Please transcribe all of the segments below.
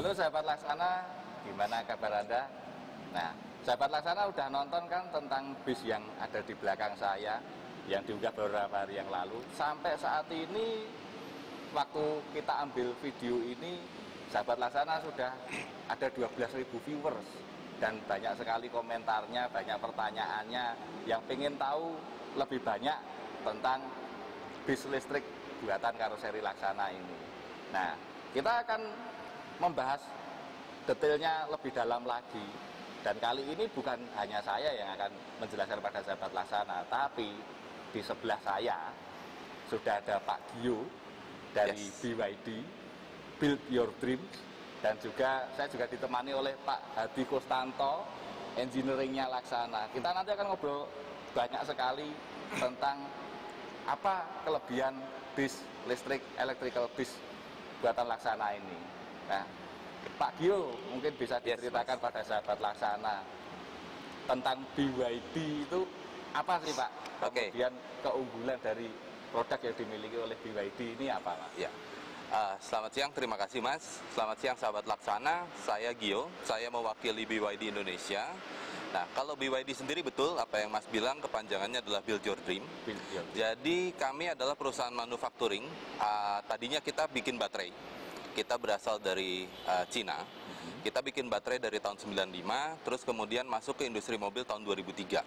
Halo sahabat Laksana, gimana kabar Anda? Nah, sahabat Laksana udah nonton kan tentang bis yang ada di belakang saya yang diunggah beberapa hari yang lalu. Sampai saat ini, waktu kita ambil video ini, sahabat Laksana sudah ada 12.000 viewers dan banyak sekali komentarnya, banyak pertanyaannya yang pengen tahu lebih banyak tentang bis listrik buatan karoseri Laksana ini. Nah, kita akan membahas detailnya lebih dalam lagi, dan kali ini bukan hanya saya yang akan menjelaskan pada sahabat Laksana, tapi di sebelah saya sudah ada Pak Gio dari BYD Build Your Dreams, dan juga saya juga ditemani oleh Pak Hadi Kustanto, engineeringnya Laksana. Kita nanti akan ngobrol banyak sekali tentang apa kelebihan bis listrik, electrical bis buatan Laksana ini. Nah, Pak Gio mungkin bisa diceritakan pada sahabat Laksana tentang BYD itu apa sih Pak? Kemudian keunggulan dari produk yang dimiliki oleh BYD ini apa Pak? Ya. Selamat siang, terima kasih Mas. Selamat siang sahabat Laksana, saya Gio, saya mewakili BYD Indonesia. Nah, kalau BYD sendiri betul apa yang Mas bilang, kepanjangannya adalah Build Your Dream. Jadi kami adalah perusahaan manufacturing. Tadinya kita bikin baterai. Kita berasal dari Cina. Kita bikin baterai dari tahun 95, terus kemudian masuk ke industri mobil tahun 2003.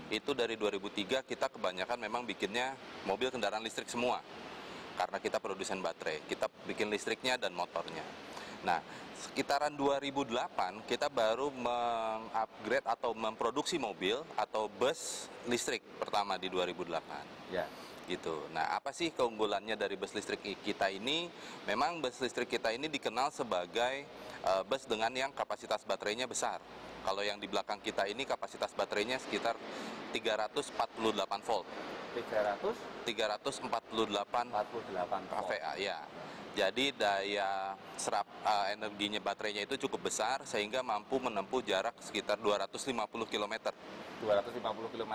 Itu dari 2003 kita kebanyakan memang bikinnya mobil kendaraan listrik semua. Karena kita produsen baterai, kita bikin listriknya dan motornya. Nah, sekitaran 2008 kita baru mengupgrade atau memproduksi mobil atau bus listrik pertama di 2008. Ya. Gitu. Nah, apa sih keunggulannya dari bus listrik kita ini? Memang bus listrik kita ini dikenal sebagai bus dengan yang kapasitas baterainya besar. Kalau yang di belakang kita ini kapasitas baterainya sekitar 348 volt. 348 kVA, ya. Jadi daya serap energinya baterainya itu cukup besar sehingga mampu menempuh jarak sekitar 250 km. 250 km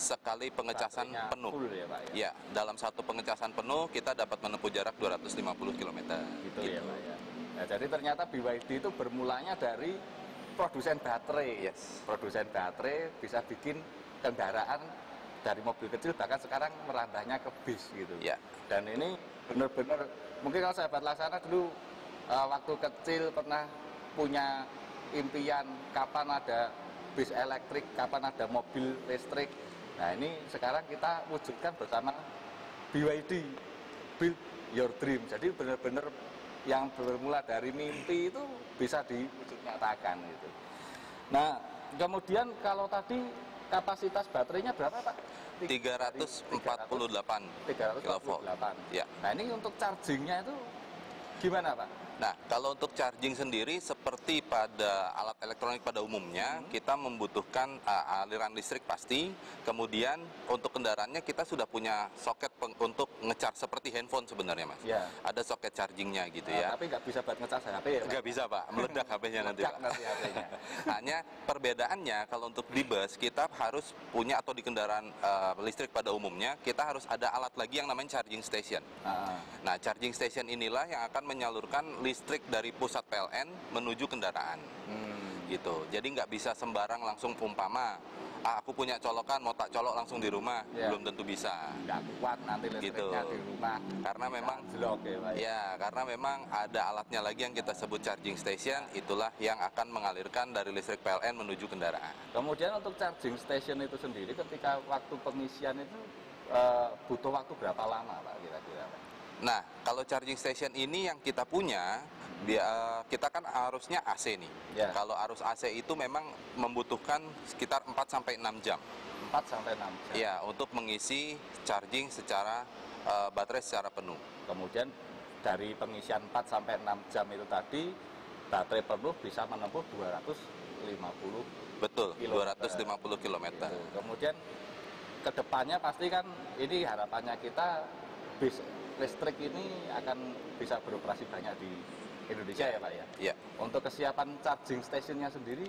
sekali pengecasan penuh. Full ya Pak ya? Ya, dalam satu pengecasan penuh kita dapat menempuh jarak 250 km. Gitu ya Pak ya. Nah, jadi ternyata BYD itu bermulanya dari produsen baterai. Produsen baterai bisa bikin kendaraan dari mobil kecil, bahkan sekarang merambahnya ke bis gitu. Ya. Dan ini benar-benar, mungkin kalau sahabat Laksana dulu waktu kecil pernah punya impian kapan ada bis elektrik, kapan ada mobil listrik. Nah, ini sekarang kita wujudkan bersama BYD Build Your Dream. Jadi benar-benar yang bermula dari mimpi itu bisa diwujud nyatakan gitu. Nah, kemudian kalau tadi kapasitas baterainya berapa Pak? 348 kV. Ya. Nah, ini untuk chargingnya itu gimana Pak? Nah, kalau untuk charging sendiri seperti pada alat elektronik pada umumnya, kita membutuhkan aliran listrik pasti. Kemudian untuk kendaraannya kita sudah punya soket untuk nge-charge seperti handphone sebenarnya Mas. Ya. Ada soket chargingnya gitu ya. Tapi nggak bisa buat nge-charge HP ya Pak? Nggak bisa Pak, meledak HP-nya nanti Pak. HP-nya. Hanya perbedaannya kalau untuk di bus kita harus punya, atau di kendaraan listrik pada umumnya kita harus ada alat lagi yang namanya charging station. Nah, charging station inilah yang akan menyalurkan listrik dari pusat PLN menuju kendaraan. Gitu. Jadi nggak bisa sembarang langsung umpama aku punya colokan mau tak colok langsung di rumah, belum tentu bisa. Nggak kuat nanti listriknya di rumah. Karena memang karena memang ada alatnya lagi yang kita sebut charging station, itulah yang akan mengalirkan dari listrik PLN menuju kendaraan. Kemudian untuk charging station itu sendiri ketika waktu pengisian itu butuh waktu berapa lama Pak kira-kira Pak? Nah, kalau charging station ini yang kita punya, kita kan arusnya AC nih. Kalau arus AC itu memang membutuhkan sekitar 4-6 jam. 4-6 jam? Ya, untuk mengisi charging secara baterai secara penuh. Kemudian dari pengisian 4-6 jam itu tadi, baterai penuh bisa menempuh 250 Betul, 250 km. Gitu. Kemudian kedepannya pasti kan ini harapannya kita bis listrik ini akan bisa beroperasi banyak di Indonesia ya Pak ya? Iya. Untuk kesiapan charging stationnya sendiri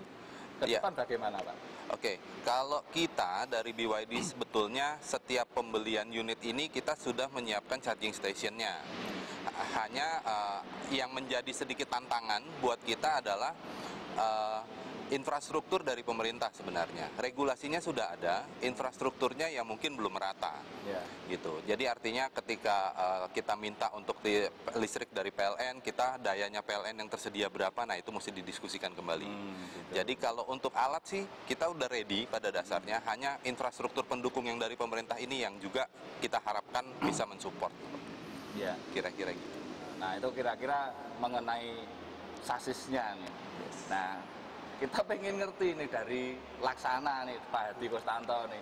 ke depan bagaimana Pak? Oke, kalau kita dari BYD sebetulnya setiap pembelian unit ini kita sudah menyiapkan charging stationnya. hanya yang menjadi sedikit tantangan buat kita adalah infrastruktur dari pemerintah sebenarnya. Regulasinya sudah ada, infrastrukturnya yang mungkin belum merata. Gitu. Jadi artinya ketika kita minta untuk listrik dari PLN, kita dayanya PLN yang tersedia berapa, nah itu mesti didiskusikan kembali. Gitu. Jadi kalau untuk alat sih kita udah ready pada dasarnya, hanya infrastruktur pendukung yang dari pemerintah ini yang juga kita harapkan bisa mensupport. Ya. Kira-kira gitu. Nah itu kira-kira mengenai sasisnya nih. Nah kita pengen ngerti nih dari Laksana nih Pak Hadi Kustanto nih,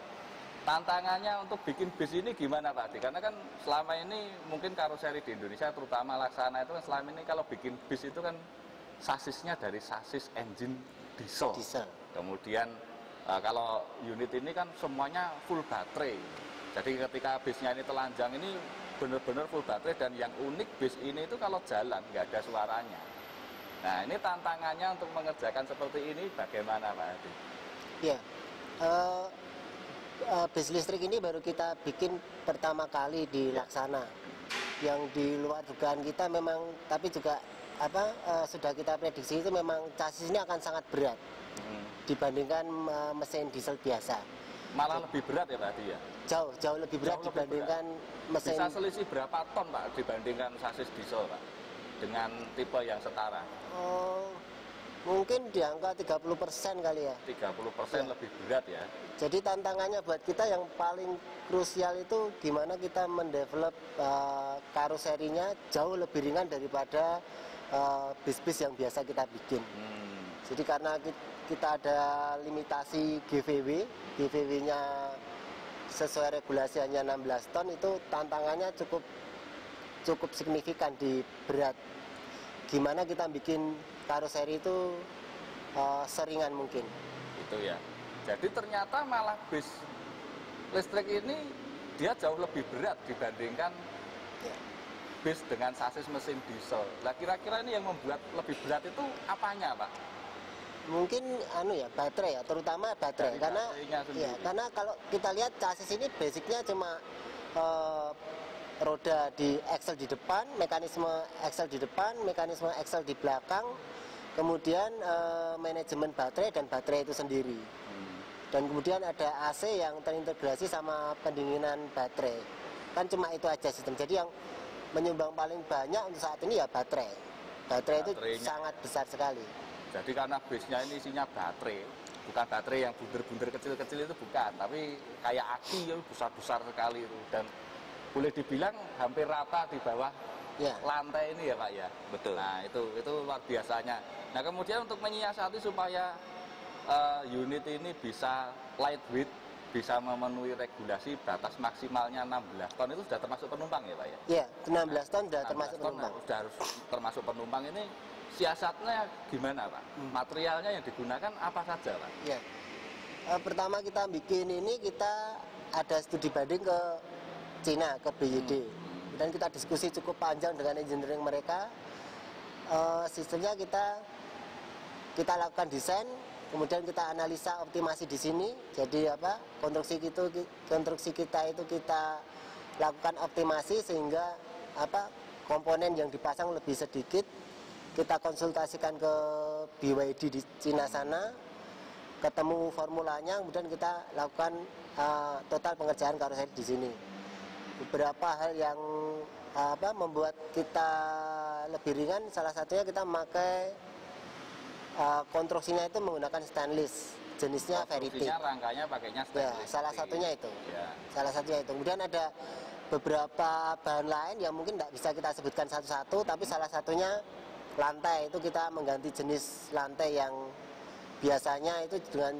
tantangannya untuk bikin bis ini gimana Pak Hadi? Karena kan selama ini mungkin karoseri di Indonesia terutama Laksana itu kan selama ini kalau bikin bis itu kan sasisnya dari sasis engine diesel. Kemudian kalau unit ini kan semuanya full baterai. Jadi ketika bisnya ini telanjang ini benar-benar full baterai, dan yang unik bis ini itu kalau jalan nggak ada suaranya. Nah ini tantangannya untuk mengerjakan seperti ini bagaimana Pak Hadi? Ya, bis listrik ini baru kita bikin pertama kali di Laksana. Yang di luar dugaan kita memang, tapi juga sudah kita prediksi itu memang chasisnya akan sangat berat dibandingkan mesin diesel biasa. Malah lebih berat ya Pak Hadi ya? Jauh lebih berat dibandingkan mesin. Bisa selisih berapa ton Pak dibandingkan sasis diesel Pak? Dengan tipe yang setara? Mungkin di angka 30% kali ya. 30% lebih berat ya? Jadi tantangannya buat kita yang paling krusial itu gimana kita mendevelop karoserinya jauh lebih ringan daripada bis-bis yang biasa kita bikin. Jadi karena kita ada limitasi GVW-nya sesuai regulasi hanya 16 ton, itu tantangannya cukup signifikan di berat. Gimana kita bikin karoseri itu seringan mungkin. Itu ya. Jadi ternyata malah bis listrik ini dia jauh lebih berat dibandingkan bis dengan sasis mesin diesel. Nah kira-kira ini yang membuat lebih berat itu apanya Pak? Mungkin baterai ya, terutama baterai. Karena kalau kita lihat chassis ini basicnya cuma roda di axle di depan, mekanisme axle di depan, mekanisme axle di belakang, kemudian manajemen baterai dan baterai itu sendiri. Dan kemudian ada AC yang terintegrasi sama pendinginan baterai. Kan cuma itu aja sistem. Jadi yang menyumbang paling banyak untuk saat ini ya baterai. Baterai itu sangat besar sekali. Jadi karena bisnya ini isinya baterai, bukan baterai yang bunder-bunder kecil-kecil itu bukan, tapi kayak aki yang besar-besar sekali itu, dan boleh dibilang hampir rata di bawah lantai ini ya Pak ya. Betul. Nah itu luar biasanya. Nah kemudian untuk menyiasati supaya unit ini bisa lightweight, bisa memenuhi regulasi batas maksimalnya 16 ton, itu sudah termasuk penumpang ya Pak ya? Iya, 16 ton sudah termasuk penumpang. Sudah harus termasuk penumpang. Ini siasatnya gimana Pak? Materialnya yang digunakan apa saja Pak? Ya. Pertama kita bikin ini, kita ada studi banding ke Cina, ke BYD. Dan kita diskusi cukup panjang dengan engineering mereka. Sistemnya kita lakukan desain, kemudian kita analisa optimasi di sini. Jadi konstruksi kita itu kita lakukan optimasi sehingga komponen yang dipasang lebih sedikit. Kita konsultasikan ke BYD di Cina sana, ketemu formulanya, kemudian kita lakukan total pengerjaan karoseri di sini. Beberapa hal yang membuat kita lebih ringan, salah satunya kita memakai konstruksinya itu menggunakan stainless, jenisnya Verity. Rangkanya pakainya stainless. Ya, salah satunya itu. Ya. Salah satunya itu. Kemudian ada beberapa bahan lain yang mungkin tidak bisa kita sebutkan satu-satu, tapi salah satunya lantai. Itu kita mengganti jenis lantai yang biasanya itu dengan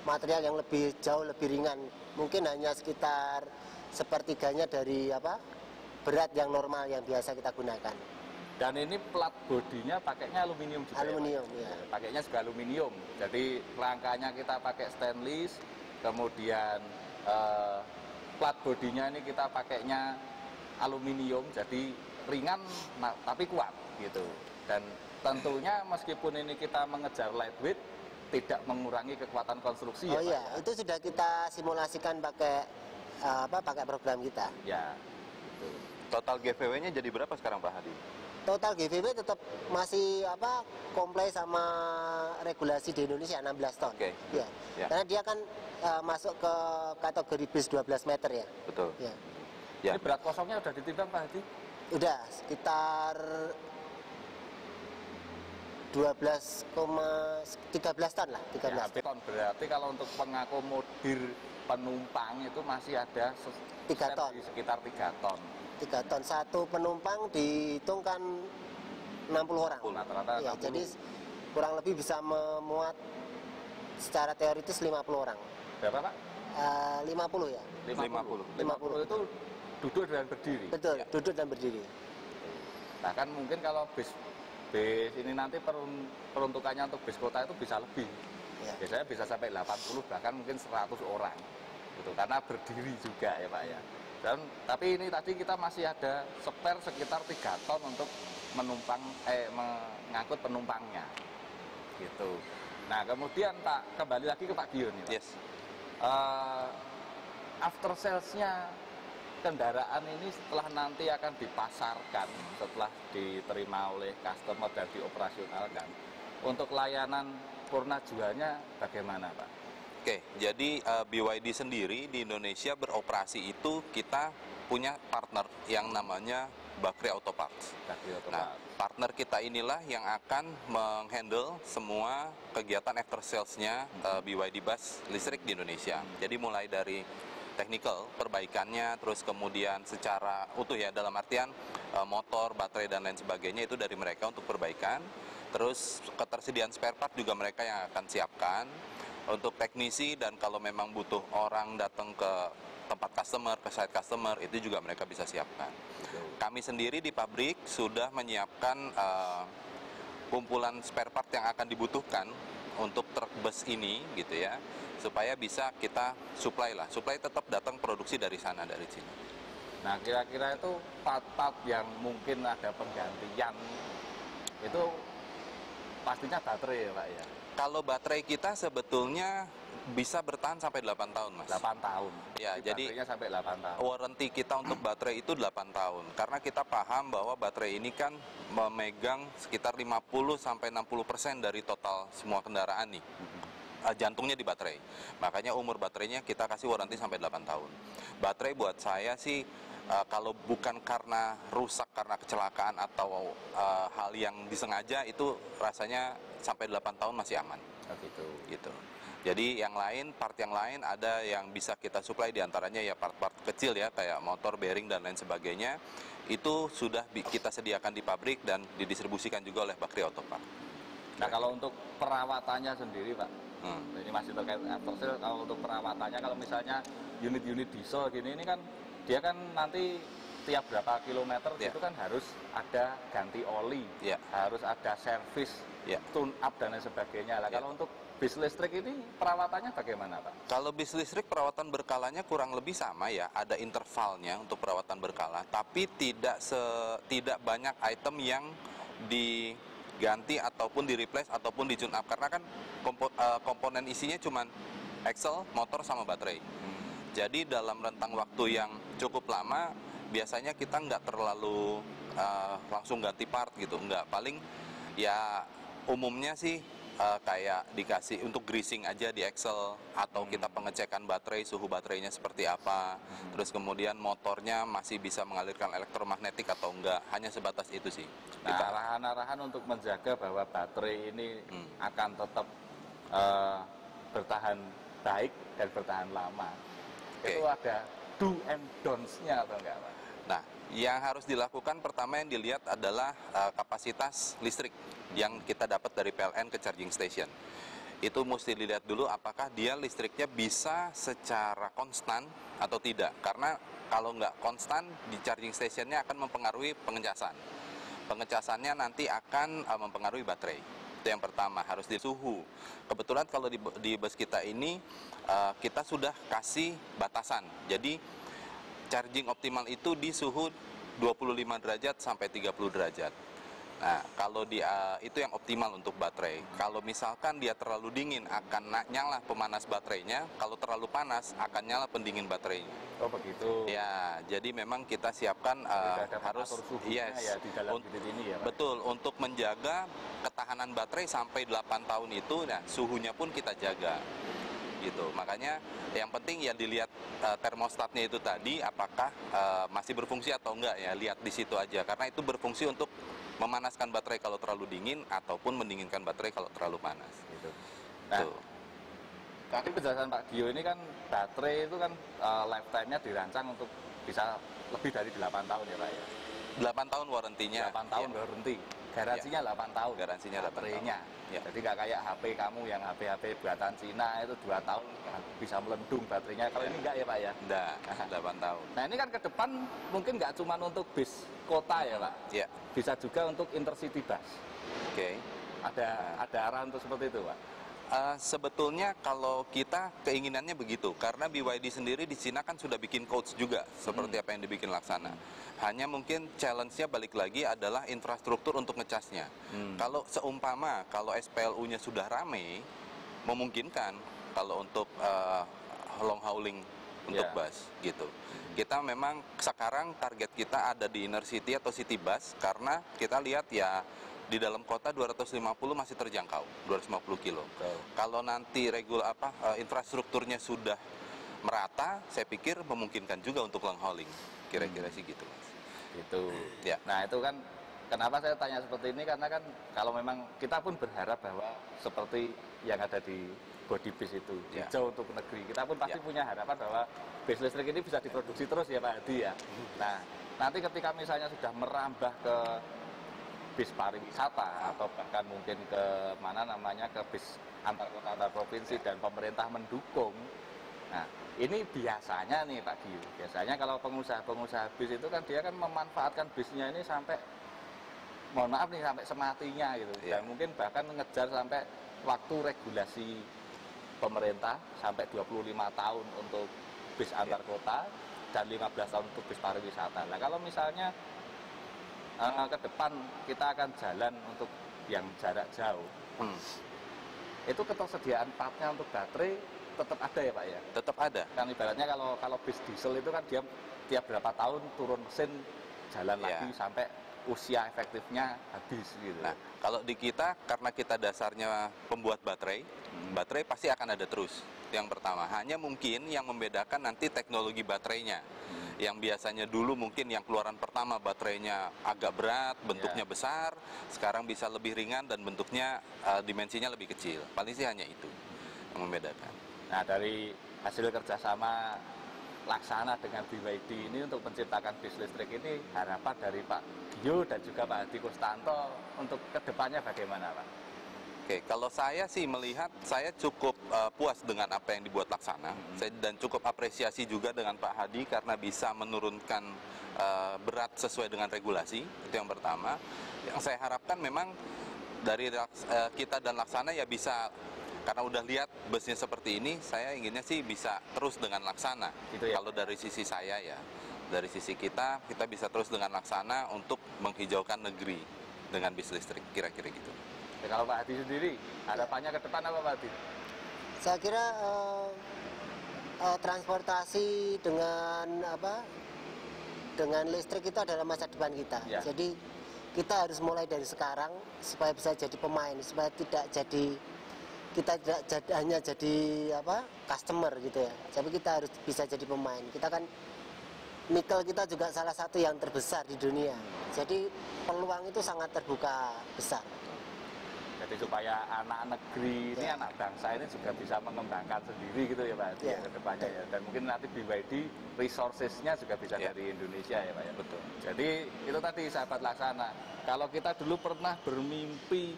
material yang jauh lebih ringan, mungkin hanya sekitar sepertiganya dari berat yang normal yang biasa kita gunakan. Dan ini plat bodinya pakainya aluminium juga. Aluminium ya. Pakainya juga aluminium. Jadi rangkanya kita pakai stainless, kemudian plat bodinya ini kita pakainya aluminium, jadi ringan tapi kuat gitu. Dan tentunya meskipun ini kita mengejar lightweight, tidak mengurangi kekuatan konstruksi. Oh iya, itu sudah kita simulasikan pakai program kita. Ya, gitu. Total GVW-nya jadi berapa sekarang Pak Hadi? Total GVW tetap masih comply sama regulasi di Indonesia 16 ton. Oke. Ya. Ya. Karena dia kan masuk ke kategori bis 12 meter ya. Betul. Ya. Ya. Ini berat kosongnya udah ditimbang Pak Hadi? Udah sekitar 13 ton lah, 13 Ya, ton. ton. Berarti kalau untuk pengakomodir penumpang itu masih ada 3 ton. di sekitar 3 ton. 3 ton. Satu penumpang dihitung kan 60 orang. Rata-rata Ya, 60. jadi kurang lebih bisa memuat secara teoritis 50 orang. Berapa Pak? 50 ya. 50. 50 itu duduk dan berdiri. Betul, Ya. duduk dan berdiri. Nah kan mungkin kalau bis ini nanti peruntukannya untuk bis kota itu bisa lebih. Ya. Biasanya bisa sampai 80 bahkan mungkin 100 orang. Gitu, karena berdiri juga ya Pak ya. Dan tapi ini tadi kita masih ada spare sekitar 3 ton untuk mengangkut penumpangnya. Gitu. Nah, kemudian Pak kembali lagi ke Pak Gion nih, Pak. Yes. After sales-nya kendaraan ini setelah nanti akan dipasarkan, setelah diterima oleh customer dan dioperasionalkan, untuk layanan purna jualnya bagaimana Pak? Oke, jadi BYD sendiri di Indonesia beroperasi itu kita punya partner yang namanya Bakri Auto Parts. Nah, partner kita inilah yang akan menghandle semua kegiatan after sales-nya BYD bus listrik di Indonesia. Jadi mulai dari technical, perbaikannya, terus kemudian secara utuh ya, dalam artian motor, baterai, dan lain sebagainya itu dari mereka untuk perbaikan. Terus ketersediaan spare part juga mereka yang akan siapkan. Untuk teknisi dan kalau memang butuh orang datang ke tempat customer, ke site customer, itu juga mereka bisa siapkan. Kami sendiri di pabrik sudah menyiapkan kumpulan spare part yang akan dibutuhkan untuk truk bus ini gitu ya, supaya bisa kita supply lah. Supply tetap datang produksi dari sana, dari sini. Nah, kira-kira itu part-part yang mungkin ada penggantian itu pastinya baterai ya Pak ya? Kalau baterai kita sebetulnya bisa bertahan sampai 8 tahun, Mas. 8 tahun. Ya, jadi baterainya sampai 8 tahun. Warranty kita untuk baterai itu 8 tahun. Karena kita paham bahwa baterai ini kan memegang sekitar 50-60% dari total semua kendaraan nih. Jantungnya di baterai. Makanya umur baterainya kita kasih warranty sampai 8 tahun. Baterai buat saya sih kalau bukan karena rusak karena kecelakaan atau hal yang disengaja, itu rasanya sampai 8 tahun masih aman. Oh, gitu. Jadi yang lain, part yang lain ada yang bisa kita supply, diantaranya ya part-part kecil ya, kayak motor, bearing, dan lain sebagainya. Itu sudah kita sediakan di pabrik dan didistribusikan juga oleh Bakri Auto Parts. Nah, kalau untuk perawatannya sendiri Pak, ini masih terkait after sale. Kalau untuk perawatannya, kalau misalnya unit-unit diesel gini, ini kan dia kan nanti tiap berapa kilometer itu kan harus ada ganti oli, harus ada servis, tune up dan lain sebagainya. Lah kalau untuk bis listrik ini perawatannya bagaimana Pak? Kalau bis listrik perawatan berkalanya kurang lebih sama ya, ada intervalnya untuk perawatan berkala, tapi tidak banyak item yang diganti ataupun di replace ataupun di tune up, karena kan komponen isinya cuma axle, motor sama baterai. Jadi dalam rentang waktu yang cukup lama biasanya kita nggak terlalu langsung ganti part gitu, nggak. Paling ya umumnya sih kayak dikasih untuk greasing aja di axle, atau kita pengecekan baterai, suhu baterainya seperti apa, terus kemudian motornya masih bisa mengalirkan elektromagnetik atau enggak, hanya sebatas itu sih. Nah, arahan-arahan untuk menjaga bahwa baterai ini akan tetap bertahan baik dan bertahan lama. Itu ada do and don'ts-nya atau enggak Pak? Nah, yang harus dilakukan pertama yang dilihat adalah kapasitas listrik yang kita dapat dari PLN ke charging station. Itu mesti dilihat dulu apakah dia listriknya bisa secara konstan atau tidak. Karena kalau nggak konstan, di charging stationnya akan mempengaruhi pengecasan. Pengecasannya nanti akan mempengaruhi baterai. Itu yang pertama, harus di suhu. Kebetulan kalau di bus kita ini, kita sudah kasih batasan. Jadi, charging optimal itu di suhu 25 derajat sampai 30 derajat. Nah, kalau dia itu yang optimal untuk baterai. Kalau misalkan dia terlalu dingin akan nyala pemanas baterainya, kalau terlalu panas akan nyala pendingin baterainya. Oh begitu. Ya, jadi memang kita siapkan Ada harus pengatur suhunya ya di dalam un- unit ini ya, Pak. betul, untuk menjaga ketahanan baterai sampai 8 tahun itu, nah suhunya pun kita jaga. Gitu. Makanya yang penting ya dilihat termostatnya itu tadi apakah masih berfungsi atau enggak ya, lihat di situ aja karena itu berfungsi untuk memanaskan baterai kalau terlalu dingin ataupun mendinginkan baterai kalau terlalu panas. Gitu. Nah, Tuh. tadi penjelasan Pak Gio ini kan baterai itu kan lifetime-nya dirancang untuk bisa lebih dari 8 tahun ya Pak ya. 8 tahun warantinya. 8 tahun Ya. berhenti. Garansinya 8 tahun. Garansinya 8 baterainya. tahun. Ya. Jadi nggak kayak HP kamu yang HP buatan Cina itu 2 tahun bisa melendung baterainya. Kalau ini enggak ya Pak ya? Enggak, 8 tahun. Nah ini kan ke depan mungkin nggak cuma untuk bis kota ya Pak. Ya. Bisa juga untuk intercity bus. Oke. Ada arah untuk seperti itu Pak. Sebetulnya kalau kita keinginannya begitu, karena BYD sendiri di Cina kan sudah bikin coach juga, seperti apa yang dibikin Laksana. Hanya mungkin challenge-nya balik lagi adalah infrastruktur untuk ngecasnya. Kalau seumpama, kalau SPLU-nya sudah rame, memungkinkan kalau untuk long hauling untuk bus gitu. Kita memang sekarang target kita ada di inner city atau city bus, karena kita lihat ya di dalam kota 250 masih terjangkau, 250 kilo. Kalau nanti infrastrukturnya sudah merata, saya pikir memungkinkan juga untuk long hauling. Kira-kira sih gitu, Mas. Gitu. Ya. Nah itu kan kenapa saya tanya seperti ini, karena kan kalau memang kita pun berharap bahwa seperti yang ada di body bis itu, hijau untuk negeri, kita pun pasti punya harapan bahwa bis listrik ini bisa diproduksi terus ya Pak Hadi ya. Nah nanti ketika misalnya sudah merambah ke bis pariwisata atau bahkan mungkin ke ke bis antar kota antar provinsi dan pemerintah mendukung. Nah, ini biasanya nih Pak Gio, biasanya kalau pengusaha bis itu kan dia kan memanfaatkan bisnya ini sampai mohon maaf nih sampai sematinya gitu. Dan mungkin bahkan mengejar sampai waktu regulasi pemerintah sampai 25 tahun untuk bis antar kota dan 15 tahun untuk bis pariwisata. Nah, kalau misalnya ke depan kita akan jalan untuk yang jarak jauh, itu ketersediaan partnya untuk baterai tetap ada ya Pak ya? Tetap ada. Kan ibaratnya kalau bis diesel itu kan dia tiap berapa tahun turun mesin jalan lagi sampai usia efektifnya habis gitu. Nah, kalau di kita karena kita dasarnya pembuat baterai, baterai pasti akan ada terus. Yang pertama, hanya mungkin yang membedakan nanti teknologi baterainya. Yang biasanya dulu mungkin yang keluaran pertama baterainya agak berat, bentuknya besar, sekarang bisa lebih ringan dan bentuknya dimensinya lebih kecil. Paling sih hanya itu yang membedakan. Nah, dari hasil kerjasama Laksana dengan BYD ini untuk menciptakan bis listrik ini, harapan dari Pak Gio dan juga Pak Hadi Kustanto untuk kedepannya bagaimana Pak? Oke, kalau saya sih melihat saya cukup puas dengan apa yang dibuat Laksana dan cukup apresiasi juga dengan Pak Hadi karena bisa menurunkan berat sesuai dengan regulasi, itu yang pertama. Yang saya harapkan memang dari kita dan Laksana ya bisa, karena udah lihat busnya seperti ini, saya inginnya sih bisa terus dengan Laksana. Gitu ya? Kalau dari sisi saya ya, dari sisi kita bisa terus dengan Laksana untuk menghijaukan negeri dengan bis listrik, kira-kira gitu. Ya, kalau Pak Hadi sendiri, harapannya ke depan apa Pak Hadi? Saya kira transportasi dengan listrik itu adalah masa depan kita. Ya. Jadi kita harus mulai dari sekarang supaya bisa jadi pemain, supaya tidak hanya jadi customer gitu ya. Tapi kita harus bisa jadi pemain. Kita kan nikel kita juga salah satu yang terbesar di dunia. Jadi peluang itu sangat terbuka besar. Jadi supaya anak negeri ini, anak bangsa ini juga bisa mengembangkan sendiri gitu ya Pak Hadi ke depannya ya. Dan mungkin nanti BYD resources-nya juga bisa dari Indonesia ya Pak ya. Betul. Jadi itu tadi sahabat Laksana. Kalau kita dulu pernah bermimpi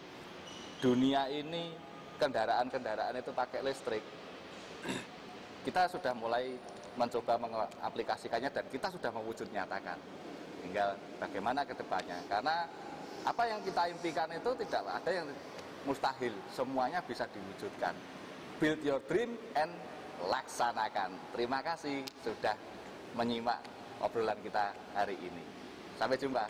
dunia ini kendaraan-kendaraan itu pakai listrik, kita sudah mulai mencoba mengaplikasikannya dan kita sudah mewujud nyatakan. Tinggal bagaimana ke depannya. Karena apa yang kita impikan itu tidak ada yang mustahil, semuanya bisa diwujudkan. Build your dream and laksanakan. Terima kasih sudah menyimak obrolan kita hari ini. Sampai jumpa.